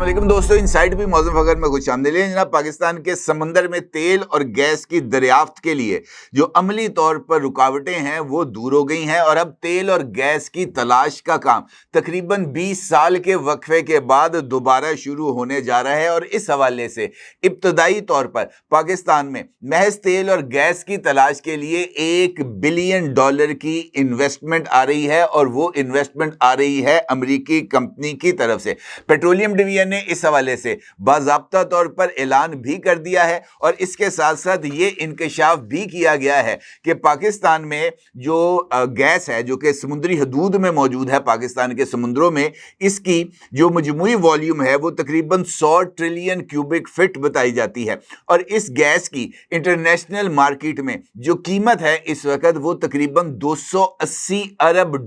अस्सलाम वालेकुम दोस्तों, इनसाइड भी मौज़ूद फ़खर में खुश आमदीद। जनाब, पाकिस्तान के समंदर में तेल और गैस की दरियाफ्त के लिए जो अमली तौर पर रुकावटें हैं वो दूर हो गई हैं और अब तेल और गैस की तलाश का काम तकरीबन 20 साल के वक्फे के बाद दोबारा शुरू होने जा रहा है। और इस हवाले से इब्तदाई तौर पर पाकिस्तान में महज तेल और गैस की तलाश के लिए $1 बिलियन की इन्वेस्टमेंट आ रही है और वो इन्वेस्टमेंट आ रही है अमरीकी कंपनी की तरफ से। पेट्रोलियम डिवीजन ने इस हवाले से बाज़ाब्ता तौर पर ऐलान भी कर दिया है और इसके साथ साथ ये इंकशाफ भी किया गया है कि पाकिस्तान में जो गैस है जो कि समुद्री हदूद में मौजूद है, पाकिस्तान के समुद्रों में, इसकी जो मजमूई वॉल्यूम है वो तकरीबन 100 ट्रिलियन क्यूबिक फिट बताई जाती है। और इस गैस की इंटरनेशनल मार्केट में जो कीमत है इस वक्त वो तकरीबन $280 अरब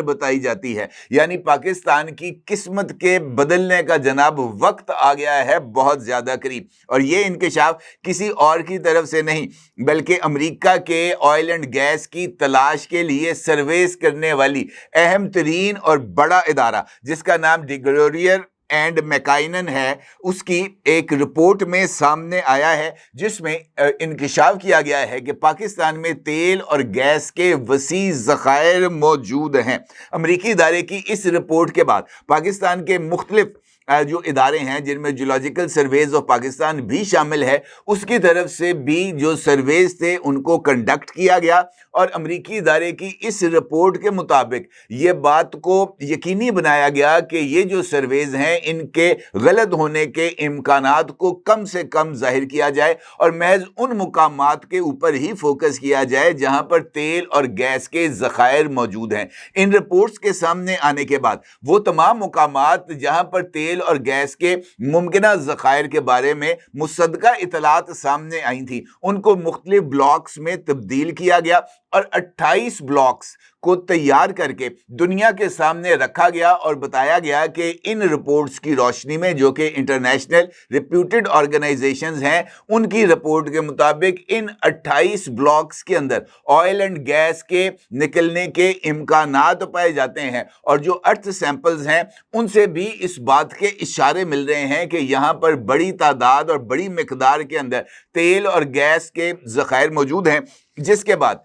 बताई जाती है। यानी पाकिस्तान की किस्मत के बदलने का जनाब वक्त आ गया है बहुत ज्यादा करीब। और ये इंकशाफ किसी और की तरफ से नहीं बल्कि अमेरिका के ऑयल एंड गैस की तलाश के लिए सर्वेस करने वाली अहम तरीन और बड़ा इदारा जिसका नाम डिग्लोरियर एंड मैकाइनन है, उसकी एक रिपोर्ट में सामने आया है जिसमें इंकशाफ किया गया है कि पाकिस्तान में तेल और गैस के वसी ज़खायर मौजूद हैं। अमरीकी इदारे की इस रिपोर्ट के बाद पाकिस्तान के मुख्तलिफ जो इदारे हैं जिनमें जियोलॉजिकल सर्वेज ऑफ पाकिस्तान भी शामिल है, उसकी तरफ से भी जो सर्वेज थे उनको कंडक्ट किया गया और अमरीकी इदारे की इस रिपोर्ट के मुताबिक ये बात को यकीनी बनाया गया कि ये जो सर्वेज हैं इनके गलत होने के इम्कानात को कम से कम जाहिर किया जाए और महज उन मुकामात के ऊपर ही फोकस किया जाए जहां पर तेल और गैस के ज़खायर मौजूद हैं। इन रिपोर्ट्स के सामने आने के बाद वो तमाम मुकामात जहां पर तेल और गैस के मुमकिना ज़खायर के बारे में मुसद्दका इतलात सामने आई थी उनको मुख्तलिफ ब्लॉक्स में तब्दील किया गया और 28 ब्लॉक्स को तैयार करके दुनिया के सामने रखा गया और बताया गया कि इन रिपोर्ट्स की रोशनी में जो कि इंटरनेशनल रिप्यूटेड ऑर्गेनाइजेशंस हैं उनकी रिपोर्ट के मुताबिक इन 28 ब्लॉक्स के अंदर ऑयल एंड गैस के निकलने के इम्कानात पाए जाते हैं और जो अर्थ सैंपल्स हैं उनसे भी इस बात के इशारे मिल रहे हैं कि यहाँ पर बड़ी तादाद और बड़ी मिकदार के अंदर तेल और गैस के ज़खायर मौजूद हैं। जिसके बाद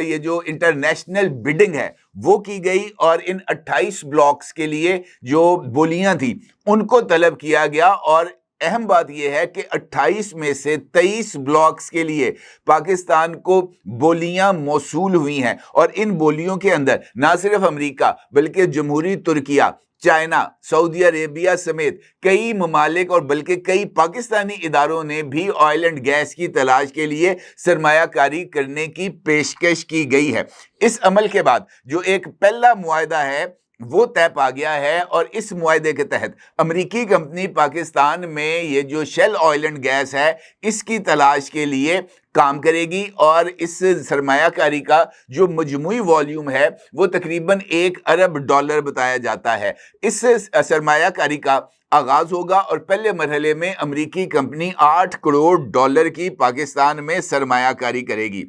ये जो इंटरनेशनल बिडिंग है वो की गई और इन 28 ब्लॉक्स के लिए जो बोलियां थी उनको तलब किया गया और अहम बात यह है कि 28 में से 23 ब्लॉक्स के लिए पाकिस्तान को बोलियां मौसूल हुई हैं और इन बोलियों के अंदर ना सिर्फ अमेरिका बल्कि जमहूरी तुर्किया, चाइना, सऊदी अरेबिया समेत कई ममालिक और बल्कि कई पाकिस्तानी इदारों ने भी ऑयल एंड गैस की तलाश के लिए सरमायाकारी करने की पेशकश की गई है। इस अमल के बाद जो एक पहला मुआहदा है वो तय पा गया है और इस मुआहदे के तहत अमरीकी कंपनी पाकिस्तान में ये जो शेल ऑयल एंड गैस है इसकी तलाश के लिए काम करेगी और इस सरमायाकारी का जो मजमूई वॉल्यूम है वो तकरीबन $1 अरब बताया जाता है। इस सरमायाकारी का आगाज होगा और पहले मरहले में अमरीकी कंपनी $8 करोड़ की पाकिस्तान में सरमायाकारी करेगी।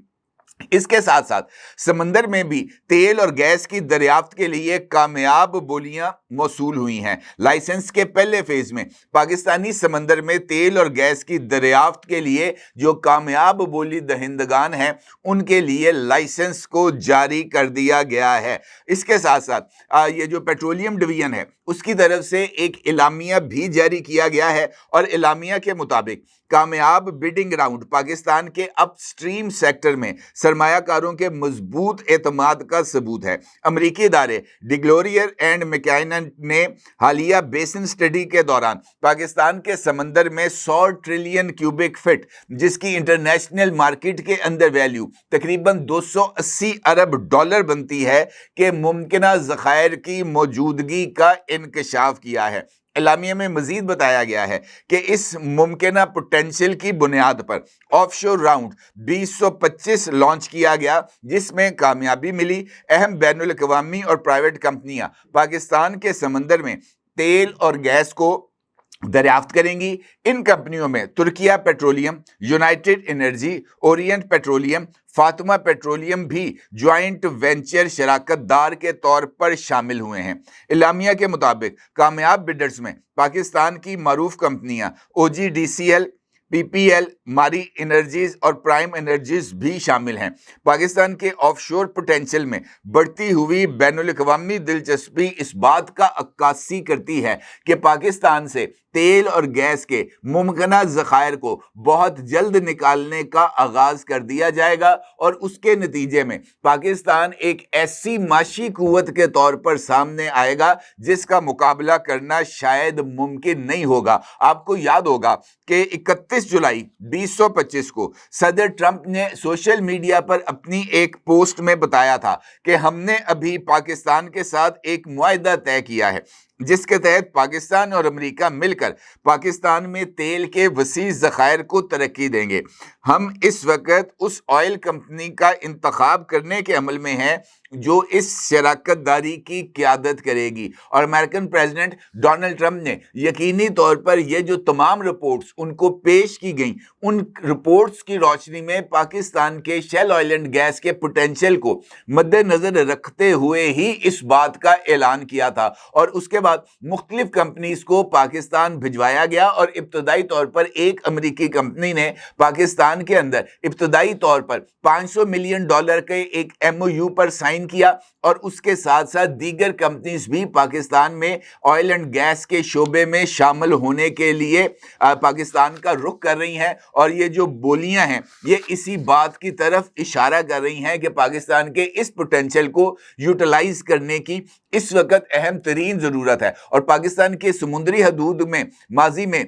इसके साथ साथ समंदर में भी तेल और गैस की दरियाफ्त के लिए कामयाब बोलियां मौसूल हुई हैं। लाइसेंस के पहले फेज में पाकिस्तानी समंदर में तेल और गैस की दरियाफ्त के लिए जो कामयाब बोली दहिंदगान हैं उनके लिए लाइसेंस को जारी कर दिया गया है। इसके साथ साथ ये जो पेट्रोलियम डिवीजन है उसकी तरफ से एक इलामिया भी जारी किया गया है और इलामिया के मुताबिक कामयाब बिडिंग राउंड पाकिस्तान के अपस्ट्रीम सेक्टर में सरमायाकारों के मजबूत एतमाद का सबूत है। अमरीकी इदारे डिग्लोरियर एंड मैकाइनन ने हालिया बेसिन स्टडी के दौरान पाकिस्तान के समंदर में 100 ट्रिलियन क्यूबिक फिट जिसकी इंटरनेशनल मार्केट के अंदर वैल्यू तकरीबन $280 अरब बनती है के मुमकिना ज़खायर की मौजूदगी का इंकशाफ किया है। एलामिया में मजीद बताया गया है कि इस मुमकिना पोटेंशियल की बुनियाद पर ऑफशोर राउंड 2025 लॉन्च किया गया जिसमें कामयाबी मिली। अहम बैनुल अक़वामी और प्राइवेट कंपनियां पाकिस्तान के समंदर में तेल और गैस को दरियाफ्त करेंगी। इन कंपनियों में Türkiye petroleum, United energy, Orient petroleum, Fatima petroleum भी ज्वाइंट वेंचर शराकतदार के तौर पर शामिल हुए हैं। इलामिया के मुताबिक कामयाब बिडर्स में पाकिस्तान की मारूफ कंपनियां OGDCL, PPL, मारी एनर्जीज और प्राइम एनर्जीज भी शामिल हैं। पाकिस्तान के ऑफशोर पोटेंशियल में बढ़ती हुई बैनुल-अक़वामी दिलचस्पी इस बात का अक्कासी करती है कि पाकिस्तान से तेल और गैस के मुमकिना ज़खायर को बहुत जल्द निकालने का आगाज कर दिया जाएगा और उसके नतीजे में पाकिस्तान एक ऐसी माशी कुव्वत के तौर पर सामने आएगा जिसका मुकाबला करना शायद मुमकिन नहीं होगा। आपको याद होगा कि 31 जुलाई 2025 को सदर ट्रंप ने सोशल मीडिया पर अपनी एक पोस्ट में बताया था कि हमने अभी पाकिस्तान के साथ एक मुआहदा तय किया है जिसके तहत पाकिस्तान और अमेरिका मिलकर पाकिस्तान में तेल के वसी ज़खायर को तरक्की देंगे। हम इस वक्त उस ऑयल कंपनी का इंतखाब करने के अमल में हैं जो इस शराकतदारी की क़यादत करेगी। और अमेरिकन प्रेसिडेंट डोनाल्ड ट्रंप ने यकीनी तौर पर ये जो तमाम रिपोर्ट्स उनको पेश की गई, उन रिपोर्ट्स की रोशनी में पाकिस्तान के शेल ऑयल एंड गैस के पोटेंशियल को मद्देनज़र रखते हुए ही इस बात का ऐलान किया था। और उसके बाद मुख्तलिफ कंपनीज को पाकिस्तान भिजवाया गया और इब्तदाई तौर पर एक अमेरिकी कंपनी ने पाकिस्तान के अंदर इब्तदाई तौर पर $500 मिलियन के एक MOU पर साइन किया और उसके साथ साथ दीगर कंपनीज भी पाकिस्तान में ऑयल एंड गैस के शोबे में शामिल होने के लिए पाकिस्तान का रुख कर रही हैं। और ये जो बोलियां हैं ये इसी बात की तरफ इशारा कर रही हैं कि पाकिस्तान के इस पोटेंशियल को यूटिलाइज करने की इस वक्त अहम तरीन ज़रूरत है। और पाकिस्तान के समुद्री हदूद में माजी में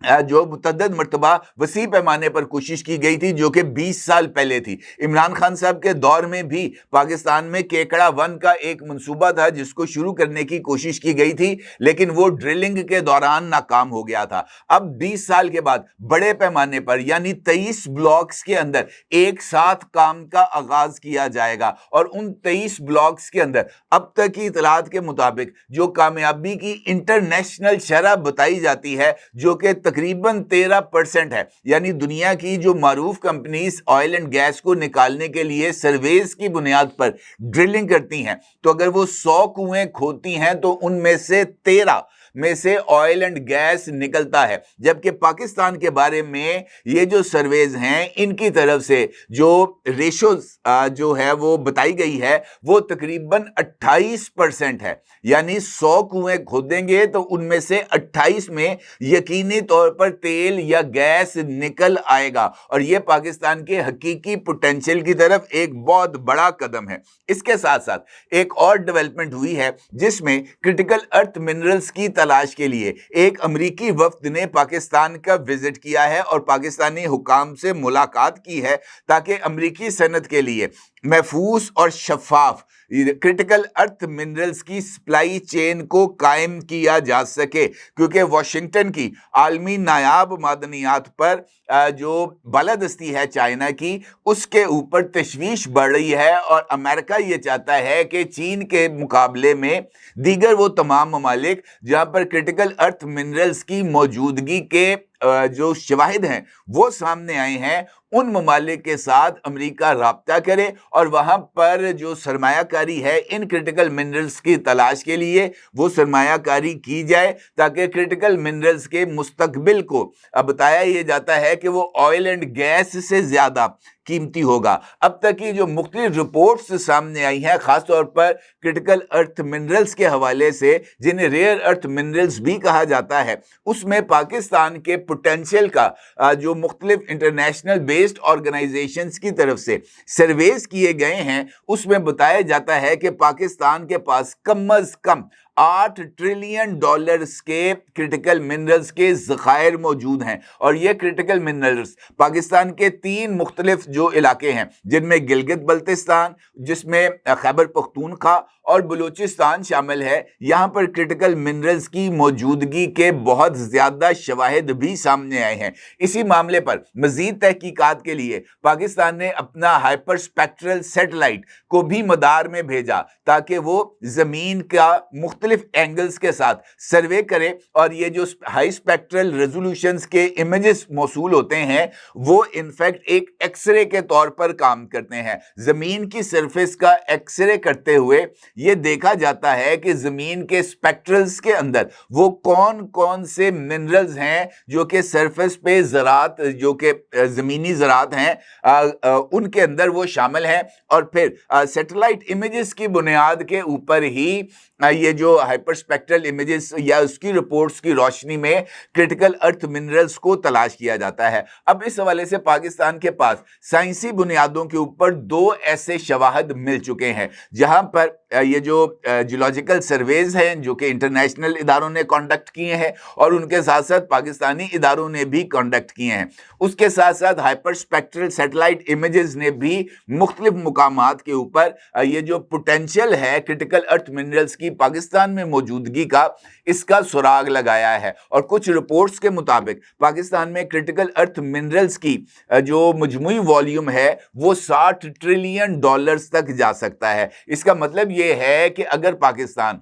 जो मुतअद्दिद मर्तबा वसी पैमाने पर कोशिश की गई थी जो कि 20 साल पहले थी। इमरान खान साहब के दौर में भी पाकिस्तान में केकड़ा 1 का एक मंसूबा था जिसको शुरू करने की कोशिश की गई थी, लेकिन वो ड्रिलिंग के दौरान नाकाम हो गया था। अब 20 साल के बाद बड़े पैमाने पर यानी 23 ब्लॉक्स के अंदर एक साथ काम का आगाज किया जाएगा और उन 23 ब्लॉक्स के अंदर अब तक की इतलात के मुताबिक जो कामयाबी की इंटरनेशनल शरह बताई जाती है जो कि तकरीबन 13% है, यानी दुनिया की जो मारूफ कंपनीज ऑयल एंड गैस को निकालने के लिए सर्वेस की बुनियाद पर ड्रिलिंग करती हैं, तो अगर वो 100 कुएं खोदती हैं तो उनमें से 13 में से ऑयल एंड गैस निकलता है। जबकि पाकिस्तान के बारे में ये जो सर्वेज हैं इनकी तरफ से जो रेशोज जो है वो बताई गई है वो तकरीबन 28% है, यानी 100 कुएं खोदेंगे तो उनमें से 28 में यकीनी तौर पर तेल या गैस निकल आएगा और ये पाकिस्तान के हकीकी पोटेंशियल की तरफ एक बहुत बड़ा कदम है। इसके साथ साथ एक और डेवलपमेंट हुई है जिसमें क्रिटिकल अर्थ मिनरल्स की तलाश के लिए एक अमेरिकी वफ्द ने पाकिस्तान का विजिट किया है और पाकिस्तानी हुकाम से मुलाकात की है ताकि अमेरिकी सनत के लिए महफूज और शफाफ क्रिटिकल अर्थ मिनरल्स की सप्लाई चेन को कायम किया जा सके, क्योंकि वाशिंगटन की आलमी नायाब मादनियात पर जो बालादस्ती है चाइना की उसके ऊपर तशवीश बढ़ रही है और अमेरिका ये चाहता है कि चीन के मुकाबले में दीगर वो तमाम ममालिक जहाँ पर क्रिटिकल अर्थ मिनरल्स की मौजूदगी के जो शवाहिद हैं वो सामने आए हैं, उन ममालिक के साथ अमेरिका राब्ता करे और वहाँ पर जो सरमायाकारी है इन क्रिटिकल मिनरल्स की तलाश के लिए वो सरमायाकारी की जाए ताकि क्रिटिकल मिनरल्स के मुस्तकबिल को बताया ये जाता है कि वो ऑयल एंड गैस से ज़्यादा कीमती होगा। अब तक की जो मुख्तलिफ रिपोर्ट्स सामने आई हैं खासतौर पर क्रिटिकल अर्थ मिनरल्स के हवाले से जिन्हें रेयर अर्थ मिनरल्स भी कहा जाता है, उसमें पाकिस्तान के पोटेंशियल का जो मुख्तलिफ इंटरनेशनल बेस्ड ऑर्गेनाइजेशंस की तरफ से सर्वेस किए गए हैं उसमें बताया जाता है कि पाकिस्तान के पास कम अज कम $8 ट्रिलियन के क्रिटिकल मिनरल्स के ज़खायर मौजूद हैं। और ये क्रिटिकल मिनरल्स पाकिस्तान के 3 मुख्तलिफ जो इलाके हैं जिनमें गिलगित बल्तिस्तान, जिसमें खैबर पख्तूनख्वा और बलूचिस्तान शामिल है, यहाँ पर क्रिटिकल मिनरल्स की मौजूदगी के बहुत ज़्यादा शवाहिद भी सामने आए हैं। इसी मामले पर मज़ीद तहकीकात के लिए पाकिस्तान ने अपना हाइपर स्पेक्ट्रल सैटेलाइट को भी मदार में भेजा ताकि वो ज़मीन का मुख्तलिफ मुख्तलिफ एंगल्स के साथ सर्वे करे और ये जो हाई स्पेक्ट्रल रेजोल्यूशंस के इमेजेस मौसूल होते हैं वो इनफैक्ट एक एक्सरे के तौर पर काम करते हैं। जमीन की सरफेस का एक्सरे करते हुए ये देखा जाता है कि जमीन के स्पेक्ट्रल्स के अंदर वो कौन कौन से मिनरल्स हैं जो कि सरफेस पे ज़रात जो कि ज़मीनी ज़रात हैं उनके अंदर वो शामिल हैं। और फिर सैटेलाइट इमेजेस की बुनियाद के ऊपर ही ये जो हाइपरस्पेक्ट्रल इमेजेस या उसकी रिपोर्ट्स की रोशनी में क्रिटिकल अर्थ मिनरल्स को तलाश किया जाता है। अब इस हवाले से पाकिस्तान के पास साइंसी बुनियादों के ऊपर 2 ऐसे शवाहद मिल चुके हैं जहां पर ये जो जियोलॉजिकल सर्वेज हैं जो कि इंटरनेशनल इदारों ने कंडक्ट किए हैं और उनके साथ साथ पाकिस्तानी इदारों ने भी कंडक्ट किए हैं, उसके साथ साथ हाइपरस्पेक्ट्रल सैटेलाइट इमेजेस ने भी मुख्तलिफ मुकामात के ऊपर ये जो पोटेंशियल है क्रिटिकल अर्थ मिनरल्स की पाकिस्तान में मौजूदगी का, इसका सुराग लगाया है। और कुछ रिपोर्ट्स के मुताबिक पाकिस्तान में क्रिटिकल अर्थ मिनरल्स की जो मजमूई वॉल्यूम है वो $60 ट्रिलियन तक जा सकता है। इसका मतलब ये है कि अगर पाकिस्तान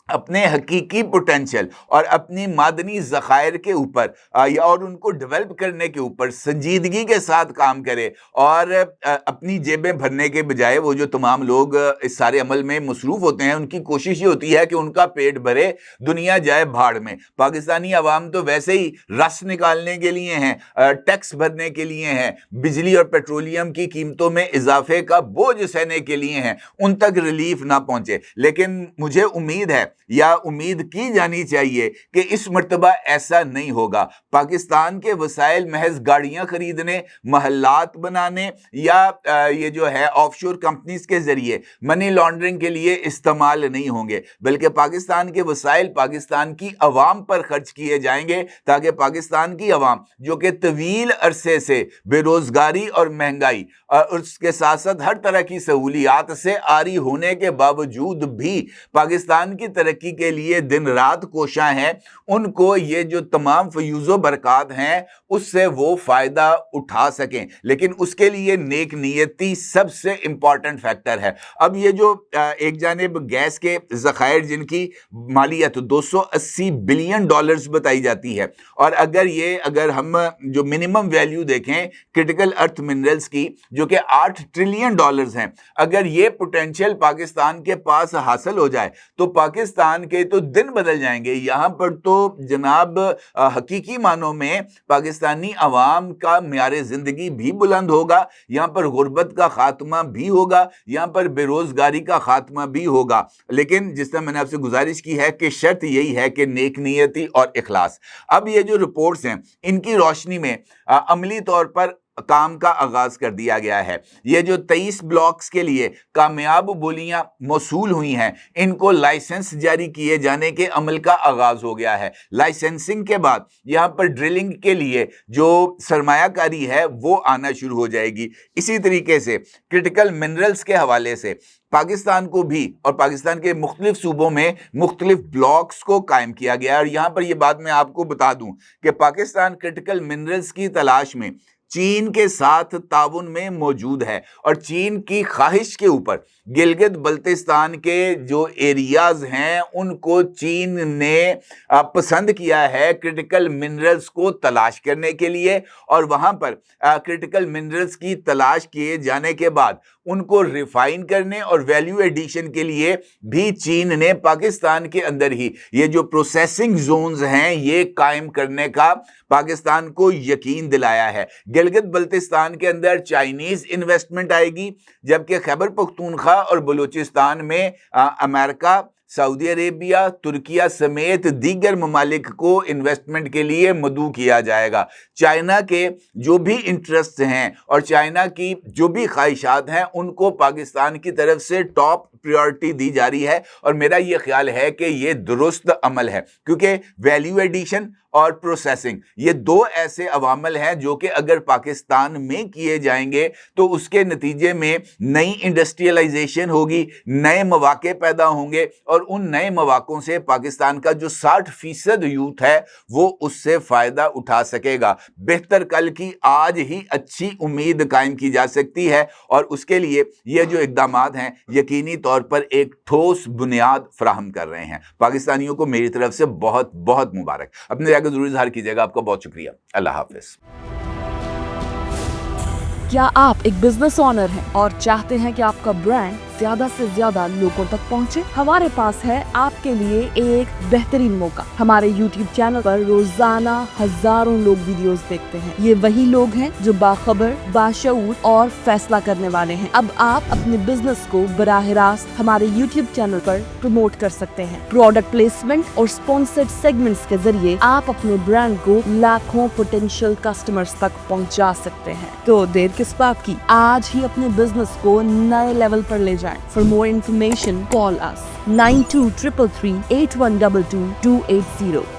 अपने हकीकी पोटेंशियल और अपनी मादनी ज़खायर के ऊपर और उनको डेवलप करने के ऊपर संजीदगी के साथ काम करे और अपनी जेबें भरने के बजाय वो जो तमाम लोग इस सारे अमल में मसरूफ़ होते हैं उनकी कोशिश ये होती है कि उनका पेट भरे, दुनिया जाए भाड़ में। पाकिस्तानी अवाम तो वैसे ही रस निकालने के लिए हैं, टैक्स भरने के लिए हैं, बिजली और पेट्रोलियम की कीमतों में इजाफे का बोझ सहने के लिए हैं, उन तक रिलीफ ना पहुँचे। लेकिन मुझे उम्मीद है या उम्मीद की जानी चाहिए कि इस मर्तबा ऐसा नहीं होगा। पाकिस्तान के वसाइल महज गाड़ियां खरीदने, महल्लात बनाने या ये जो है ऑफशोर कंपनीज के जरिए मनी लॉन्ड्रिंग के लिए इस्तेमाल नहीं होंगे, बल्कि पाकिस्तान के वसाइल पाकिस्तान की अवाम पर खर्च किए जाएंगे ताकि पाकिस्तान की अवाम जो कि तवील अरसे से बेरोजगारी और महंगाई और उसके साथ साथ हर तरह की सहूलियात से आरी होने के बावजूद भी पाकिस्तान की तरक्की के लिए दिन रात कोशां हैं, उनको ये जो तमाम फयूज़ो बरक़ात हैं उससे वो फ़ायदा उठा सकें। लेकिन उसके लिए नेक नीयती सबसे इम्पॉर्टेंट फैक्टर है। अब ये जो एक जानिब गैस के ज़खायर जिनकी मालियत $280 बिलियन बताई जाती है और अगर हम जो मिनिमम वैल्यू देखें क्रिटिकल अर्थ मिनरल्स की जो कि $8 ट्रिलियन हैं, अगर ये पोटेंशियल पाकिस्तान के पास हासिल हो जाए तो पाकिस्तान के तो दिन बदल जाएंगे। यहाँ पर तो जनाब हकीकी मानों में पाकिस्तानी अवाम का म्यारे ज़िंदगी भी बुलंद होगा, यहाँ पर गुर्बत का खात्मा भी होगा, यहाँ पर बेरोज़गारी का खात्मा भी होगा। लेकिन जिस तरह मैंने आपसे गुजारिश की है कि शर्त यही है कि नेक नीयती और इखलास। अब ये जो रिपोर्ट्स हैं इनकी रोशनी में अमली तौर पर काम का आगाज कर दिया गया है। ये जो 23 ब्लॉक्स के लिए कामयाब बोलियां मौसूल हुई हैं इनको लाइसेंस जारी किए जाने के अमल का आगाज हो गया है। लाइसेंसिंग के बाद यहाँ पर ड्रिलिंग के लिए जो सरमायाकारी है वो आना शुरू हो जाएगी। इसी तरीके से क्रिटिकल मिनरल्स के हवाले से पाकिस्तान को भी और पाकिस्तान के मुख्तलिफ सूबों में मुख्तलिफ ब्लॉक्स को कायम किया गया है। और यहाँ पर यह बात मैं आपको बता दूं कि पाकिस्तान क्रिटिकल मिनरल्स की तलाश में चीन के साथ ताउन में मौजूद है और चीन की ख्वाहिश के ऊपर गिलगित बल्तिस्तान के जो एरियाज हैं उनको चीन ने पसंद किया है क्रिटिकल मिनरल्स को तलाश करने के लिए। और वहाँ पर क्रिटिकल मिनरल्स की तलाश किए जाने के बाद उनको रिफाइन करने और वैल्यू एडिशन के लिए भी चीन ने पाकिस्तान के अंदर ही ये जो प्रोसेसिंग जोन्स हैं ये कायम करने का पाकिस्तान को यकीन दिलाया है। गिलगित बल्तिस्तान के अंदर चाइनीज इन्वेस्टमेंट आएगी, जबकि खैबर पख्तूनख्वा और बलूचिस्तान में अमेरिका, सऊदी अरेबिया, तुर्किया समेत दीगर ममालिक को इन्वेस्टमेंट के लिए मदऊ किया जाएगा। चाइना के जो भी इंटरेस्ट हैं और चाइना की जो भी ख्वाहिशात हैं उनको पाकिस्तान की तरफ से टॉप प्रायोरिटी दी जा रही है। और मेरा ये ख्याल है कि ये दुरुस्त अमल है, क्योंकि वैल्यू एडिशन और प्रोसेसिंग ये दो ऐसे अवामल हैं जो कि अगर पाकिस्तान में किए जाएंगे तो उसके नतीजे में नई इंडस्ट्रियलाइजेशन होगी, नए मौके पैदा होंगे और उन नए मौक़ों से पाकिस्तान का जो 60% यूथ है वो उससे फायदा उठा सकेगा। बेहतर कल की आज ही अच्छी उम्मीद कायम की जा सकती है और उसके लिए ये जो इक़दामात हैं यकीनी तौर पर एक ठोस बुनियाद फराहम कर रहे हैं। पाकिस्तानियों को मेरी तरफ से बहुत बहुत मुबारक। अपने राय का जरूर इज़हार कीजिएगा। आपका बहुत शुक्रिया। अल्लाह हाफ़िज़। क्या आप एक बिजनेस ओनर हैं और चाहते हैं कि आपका ब्रांड ज्यादा से ज्यादा लोगों तक पहुंचे? हमारे पास है आपके लिए एक बेहतरीन मौका। हमारे YouTube चैनल पर रोजाना हजारों लोग वीडियोस देखते हैं। ये वही लोग हैं जो बाखबर, बाशऊर और फैसला करने वाले हैं। अब आप अपने बिजनेस को बराह रास्त हमारे YouTube चैनल पर प्रमोट कर सकते हैं। प्रोडक्ट प्लेसमेंट और स्पॉन्सर्ड सेगमेंट्स के जरिए आप अपने ब्रांड को लाखों पोटेंशियल कस्टमर्स तक पहुंचा सकते हैं। तो देर किस बात की, आज ही अपने बिजनेस को नए लेवल पर ले जाएं। For more information, call us 9233 8122 280.